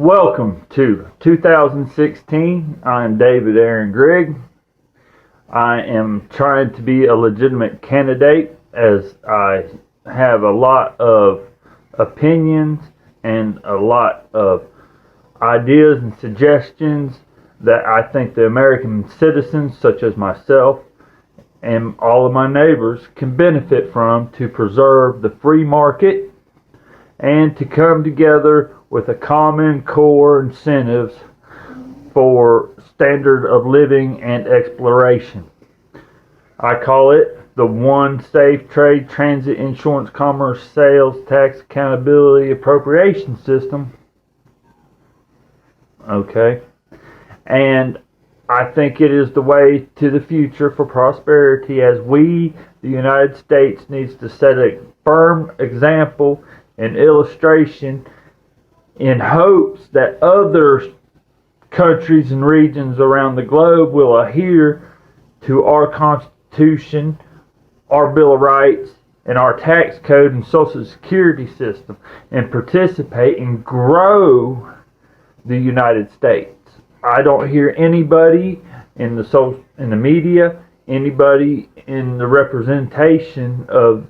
Welcome to 2016. I am David Aaron Grigg. I am trying to be a legitimate candidate as I have a lot of opinions and a lot of ideas and suggestions that I think the American citizens, such as myself and all of my neighbors, can benefit from to preserve the free market and to come together with a common core incentives for standard of living and exploration. I call it the One Safe Trade Transit Insurance Commerce Sales Tax Accountability Appropriation System. Okay. And I think it is the way to the future for prosperity, as we, the United States, needs to set a firm example and illustration in hopes that other countries and regions around the globe will adhere to our Constitution, our Bill of Rights, and our tax code and Social Security system, and participate and grow the United States. I don't hear anybody in the media, anybody in the representation of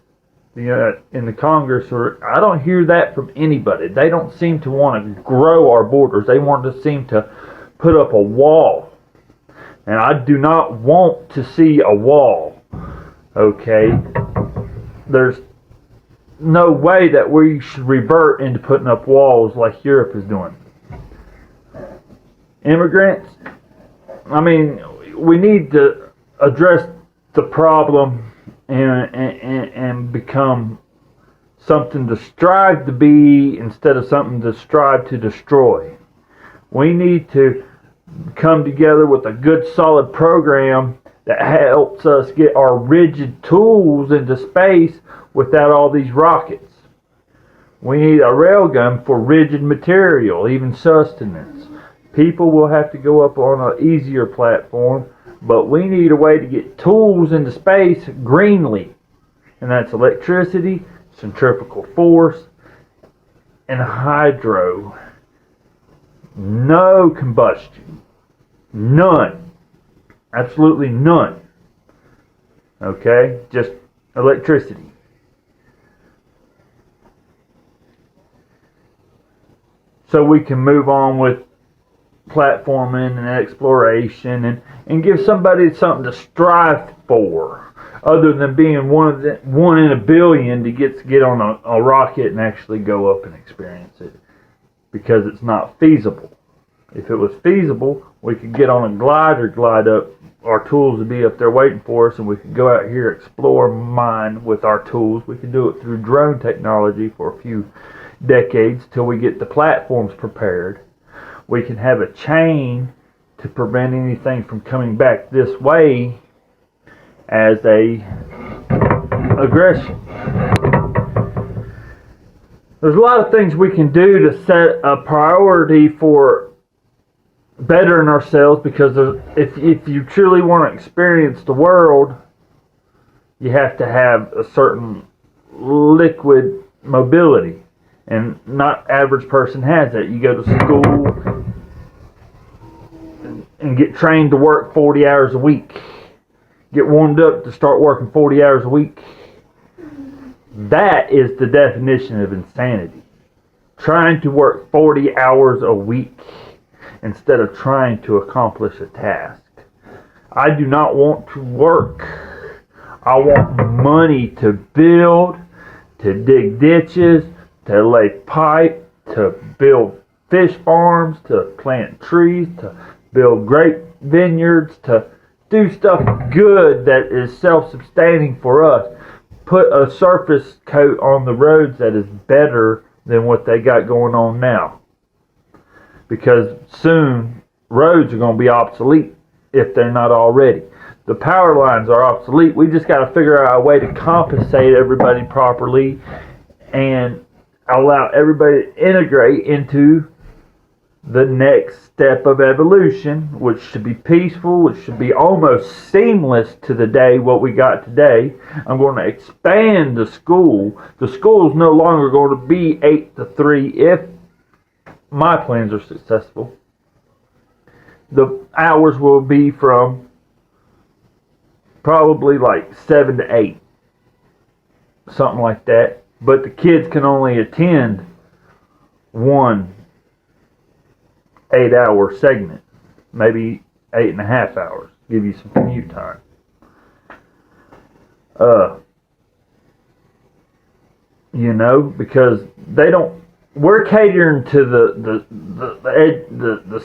in the Congress, or I don't hear that from anybody. They don't seem to want to grow our borders. They want to seem to put up a wall. And I do not want to see a wall. Okay? There's no way that we should revert into putting up walls like Europe is doing. Immigrants, we need to address the problem and become something to strive to be instead of something to strive to destroy. We need to come together with a good solid program that helps us get our rigid tools into space without all these rockets. We need a railgun for rigid material, even sustenance. People will have to go up on an easier platform, but we need a way to get tools into space greenly. And that's electricity, centrifugal force, and hydro. No combustion. None. Absolutely none. Okay? Just electricity. So we can move on with platforming and exploration and give somebody something to strive for, other than being one in a billion to get on a rocket and actually go up and experience it, because it's not feasible. If it was feasible, we could get on a glider, glide up, our tools would be up there waiting for us, and we could go out here, explore, mine with our tools. We could do it through drone technology for a few decades till we get the platforms prepared. We can have a chain to prevent anything from coming back this way as a aggression. There's a lot of things we can do to set a priority for bettering ourselves, because if you truly want to experience the world, you have to have a certain liquid mobility. And not average person has that. You go to school and get trained to work 40 hours a week. Get warmed up to start working 40 hours a week. That is the definition of insanity. Trying to work 40 hours a week instead of trying to accomplish a task. I do not want to work. I want money to build, to dig ditches, to lay pipe, to build fish farms, to plant trees, to build grape vineyards, to do stuff good that is self-sustaining for us. Put a surface coat on the roads that is better than what they got going on now. Because soon, roads are going to be obsolete if they're not already. The power lines are obsolete. We just got to figure out a way to compensate everybody properly and allow everybody to integrate into the next step of evolution, which should be peaceful, which should be almost seamless to the day what we got today. I'm going to expand the school. The school is no longer going to be 8 to 3 if my plans are successful, the hours will be from probably like 7 to 8, something like that. But the kids can only attend one 8-hour segment, maybe 8.5 hours, give you some commute time. Because we're catering to the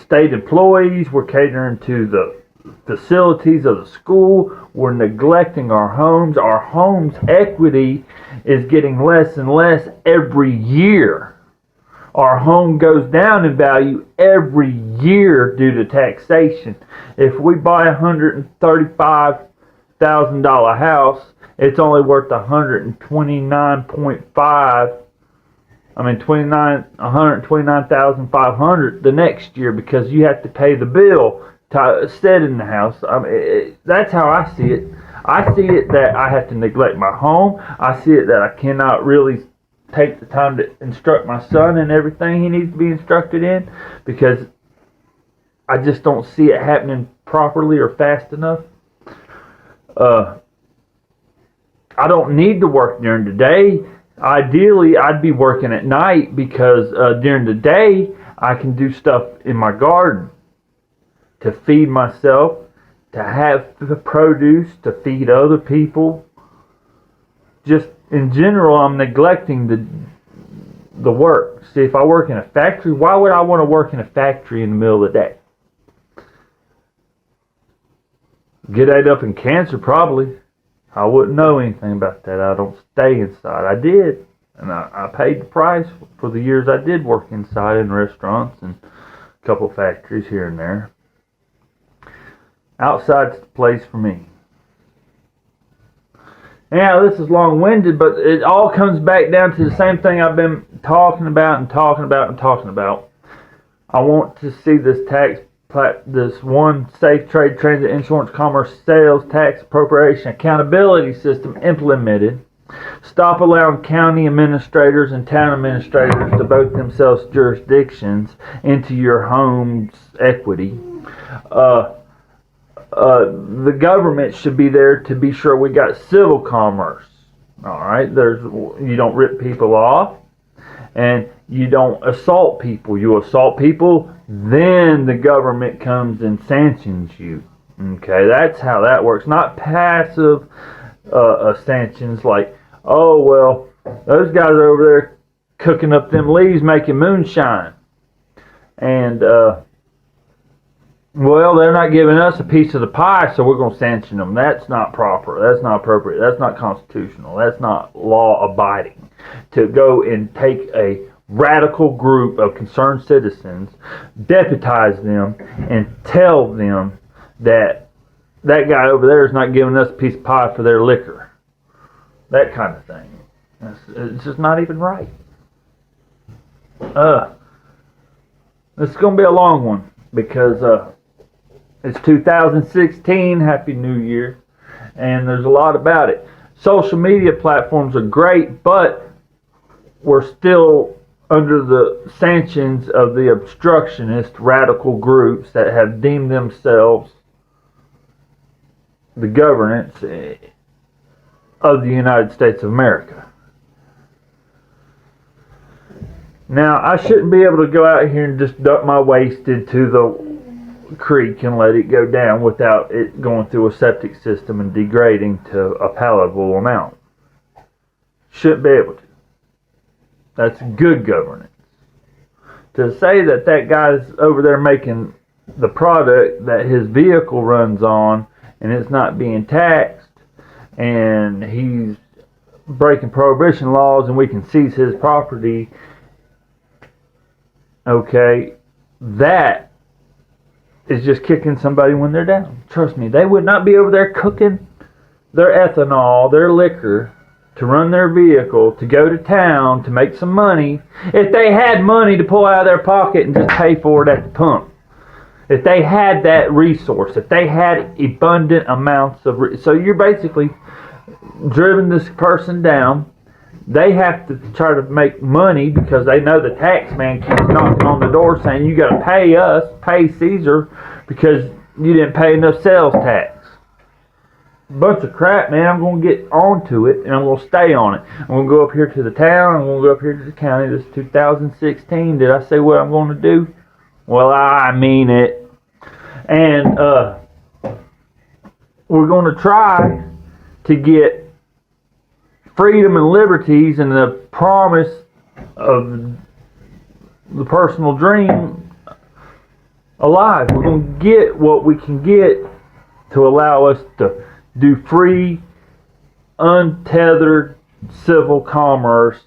state employees, we're catering to the facilities of the school, we're neglecting our homes. Our homes' equity is getting less and less every year. Our home goes down in value every year due to taxation. If we buy a $135,000 house, it's only worth $129,500 the next year, because you have to pay the bill to sit in the house. That's how I see it. I see it that I have to neglect my home. I see it that I cannot really take the time to instruct my son in everything he needs to be instructed in, because I just don't see it happening properly or fast enough. I don't need to work during the day. Ideally, I'd be working at night, because during the day, I can do stuff in my garden to feed myself, to have the produce, to feed other people. Just in general, I'm neglecting the work. See, if I work in a factory, why would I want to work in a factory in the middle of the day? Get ate up in cancer, probably. I wouldn't know anything about that. I don't stay inside. I did. And I paid the price for the years I did work inside in restaurants and a couple of factories here and there. Outside's the place for me. Yeah, this is long-winded, but it all comes back down to the same thing I've been talking about. I want to see this this one safe trade, transit, insurance, commerce, sales tax appropriation accountability system implemented. Stop allowing county administrators and town administrators to vote themselves jurisdictions into your home's equity. The government should be there to be sure we got civil commerce. All right, you don't rip people off, and you don't assault people. You assault people, then the government comes and sanctions you. Okay, that's how that works. Not passive sanctions like, oh, well, those guys are over there cooking up them leaves, making moonshine. And, well, they're not giving us a piece of the pie, so we're going to sanction them. That's not proper. That's not appropriate. That's not constitutional. That's not law-abiding. To go and take a radical group of concerned citizens, deputize them, and tell them that that guy over there is not giving us a piece of pie for their liquor. That kind of thing. It's just not even right. This is going to be a long one, because it's 2016. Happy New Year. And there's a lot about it. Social media platforms are great, but we're still under the sanctions of the obstructionist radical groups that have deemed themselves the governance of the United States of America. Now, I shouldn't be able to go out here and just dump my waste into the creek and let it go down without it going through a septic system and degrading to a palatable amount. Shouldn't be able to. That's good governance. To say that guy's over there making the product that his vehicle runs on and it's not being taxed, and he's breaking prohibition laws and we can seize his property, okay, that is just kicking somebody when they're down. Trust me, they would not be over there cooking their ethanol, their liquor, to run their vehicle, to go to town, to make some money, if they had money to pull out of their pocket and just pay for it at the pump. If they had that resource, if they had abundant amounts of... So you're basically driven this person down. they have to try to make money because they know the tax man keeps knocking on the door saying, you got to pay us, pay Caesar, because you didn't pay enough sales tax. Bunch of crap, man. I'm going to get onto it, and I'm going to stay on it. I'm going to go up here to the town. I'm going to go up here to the county. This is 2016. Did I say what I'm going to do? Well, I mean it. And we're going to try to get freedom and liberties and the promise of the personal dream alive. We're going to get what we can get to allow us to do free, untethered civil commerce,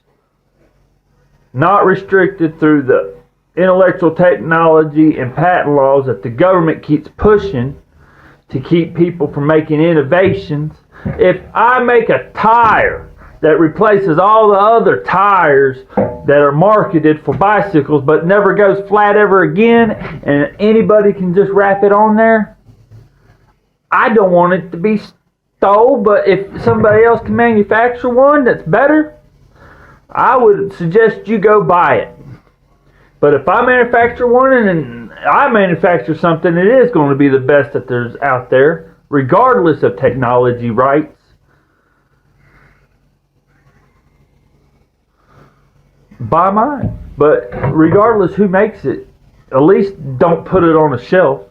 not restricted through the intellectual technology and patent laws that the government keeps pushing to keep people from making innovations. If I make a tire that replaces all the other tires that are marketed for bicycles but never goes flat ever again, and anybody can just wrap it on there, I don't want it to be stole, but if somebody else can manufacture one that's better, I would suggest you go buy it. But if I manufacture one and I manufacture something, it is going to be the best that there's out there, regardless of technology rights. Buy mine. But regardless who makes it, at least don't put it on a shelf.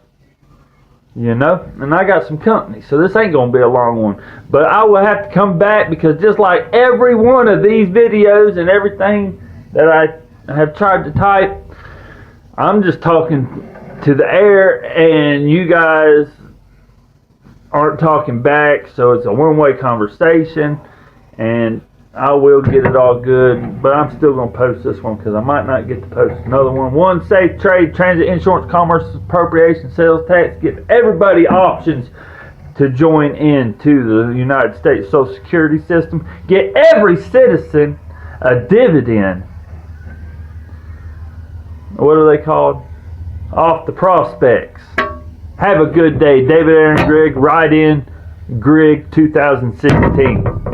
You know, and I got some company, so this ain't going to be a long one. But I will have to come back because just like every one of these videos and everything that I have tried to type, I'm just talking to the air and you guys aren't talking back, so it's a one-way conversation, and I will get it all good, but I'm still going to post this one because I might not get to post another one. One, safe trade, transit, insurance, commerce, appropriation, sales tax. Give everybody options to join into the United States Social Security system. Get every citizen a dividend. What are they called? Off the prospects. Have a good day. David Aaron Grigg, write in Grigg 2016.